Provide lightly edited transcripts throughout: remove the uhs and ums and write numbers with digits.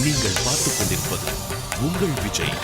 நீங்கள் பார்த்துக் கொண்டிருப்பது உங்கள் Vijay.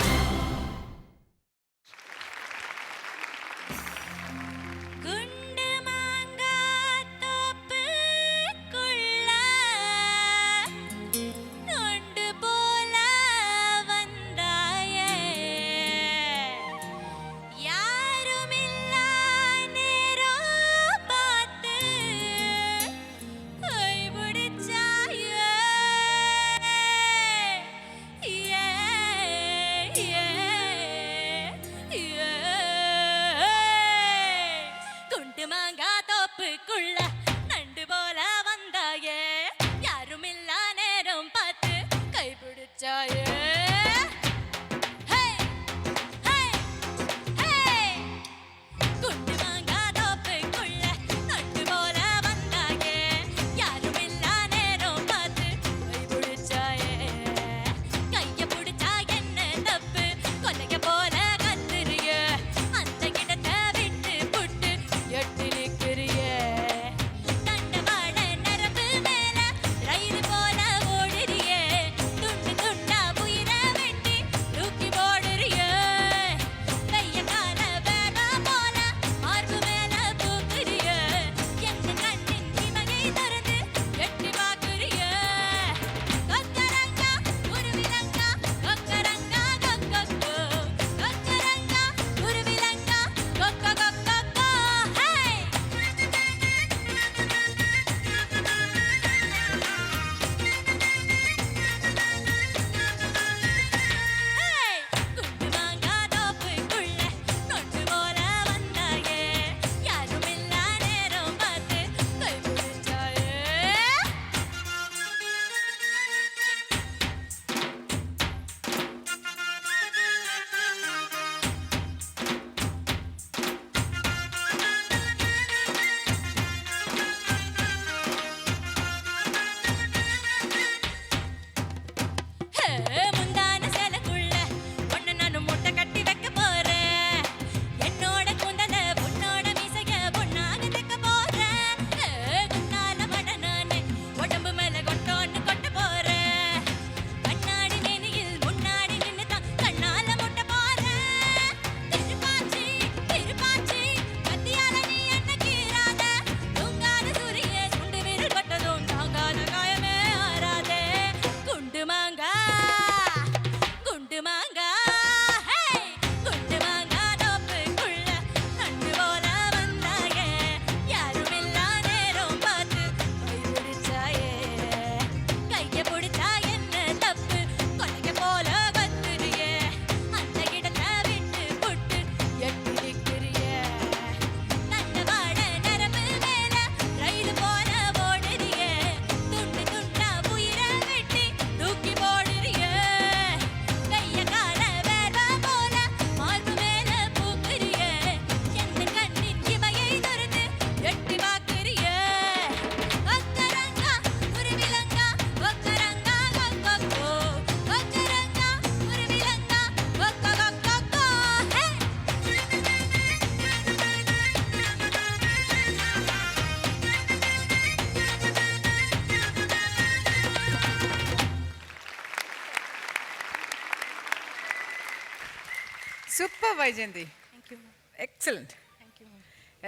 Super Vaijayanthi. Thank you. Excellent. Thank you.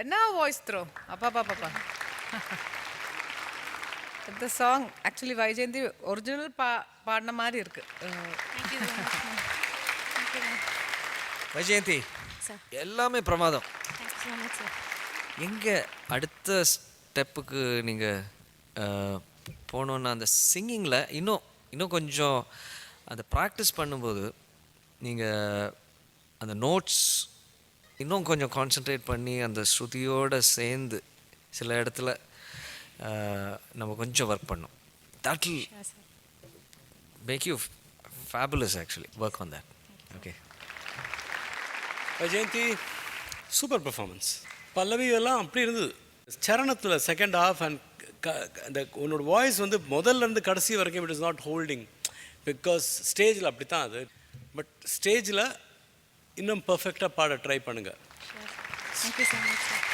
Enna voice throw. Appa. The song actually Vaijayanthi original பாடின மாதிரி இருக்கு. Thank you. Thank you. Vyjayanthi எல்லாமே பிரமாதம். Thank you so much, sir. எங்கே அடுத்த ஸ்டெப்புக்கு நீங்கள் போனோன்னா அந்த சிங்கிங்கில் இன்னும் கொஞ்சம் அந்த ப்ராக்டிஸ் பண்ணும்போது நீங்கள் அந்த நோட்ஸ் இன்னும் கொஞ்சம் கான்சென்ட்ரேட் பண்ணி அந்த ஸ்ருதியோடு சேர்ந்து சில இடத்துல நம்ம கொஞ்சம் ஒர்க் பண்ணோம். That will make you fabulous actually work on that. Okay Vaijayanthi, super performance. Pallavi எல்லாம் அப்படி இருந்தது. சரணத்தில் செகண்ட் ஹாஃப் அண்ட் அந்த உன்னோட வாய்ஸ் வந்து முதல்லேருந்து கடைசி வரைக்கும் it is not holding. Because ஸ்டேஜில் அப்படி தான் அது. பட் ஸ்டேஜில் இன்னும் பர்ஃபெக்டாக பாட ட்ரை பண்ணுங்கள். Thank you so much, sir.